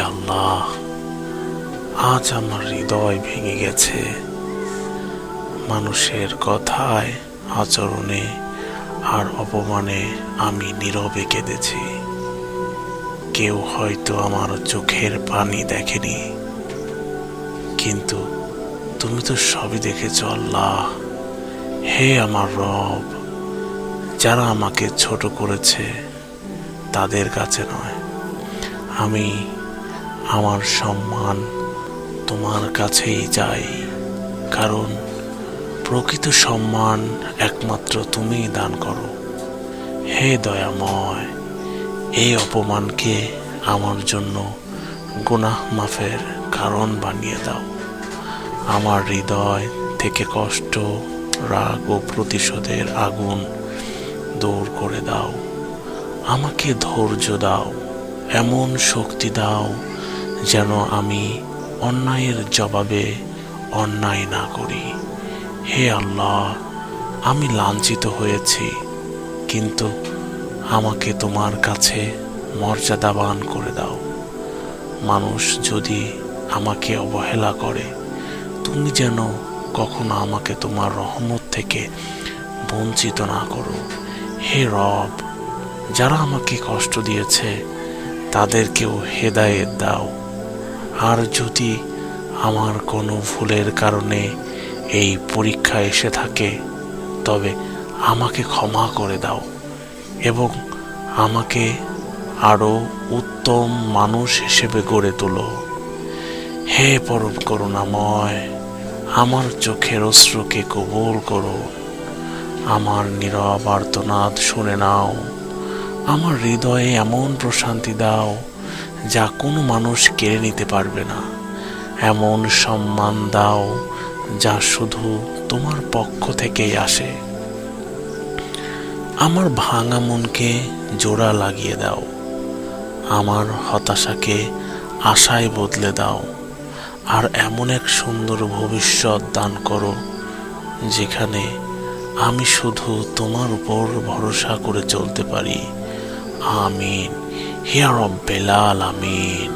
আল্লাহ, আজ আমার হৃদয় ভেঙে গেছে। মানুষের কথায়, আচরণে আর অপমানে আমি নীরবে কেঁদেছি। কেউ হয়তো আমার চোখের পানি দেখেনি, কিন্তু তুমি তো সবই দেখেছো আল্লাহ। হে আমার রব, যারা আমাকে ছোট করেছে তাদের কাছে নয়, আমি আমার সম্মান তোমার কাছেই চাই, কারণ প্রকৃত সম্মান একমাত্র তুমিই দান করো। হে দয়াময়, এই অপমানকে আমার জন্য গুনাহ মাফের কারণ বানিয়ে দাও। আমার হৃদয় থেকে কষ্ট, রাগ ও প্রতিশোধের আগুন দূর করে দাও। আমাকে ধৈর্য দাও, এমন শক্তি দাও যেন আমি অন্যায়ের জবাবে অন্যায় না করি। হে আল্লাহ, আমি লাঞ্ছিত হয়েছি, কিন্তু আমাকে তোমার কাছে মর্যাদাবান করে দাও। মানুষ যদি আমাকে অবহেলা করে, তুমি যেন কখনো আমাকে তোমার রহমত থেকে বঞ্চিত না করো। হে রব, যারা আমাকে কষ্ট দিয়েছে তাদেরকেও হেদায়েত দাও। আর যদি আমার কোনো ভুলের কারণে এই পরীক্ষা এসে থাকে, তবে আমাকে ক্ষমা করে দাও এবং আমাকে আরও উত্তম মানুষ হিসেবে গড়ে তোলো। হে পরম করুণাময়, আমার চোখের অশ্রুকে কবুল করো। আমার নীরব আর্তনাদ শুনে নাও। আমার হৃদয়ে এমন প্রশান্তি দাও যা কোনো মানুষ কেড়ে নিতে পারবে না। এমন সম্মান দাও যা শুধু তোমার পক্ষ থেকেই আসে। আমার ভাঙা মনকে জোড়া লাগিয়ে দাও। আমার হতাশাকে আশায় বদলে দাও। আর এমন এক সুন্দর ভবিষ্যৎ দান করো যেখানে আমি শুধু তোমার উপর ভরসা করে চলতে পারি। আমিন, হে রব্বিল আলামিন।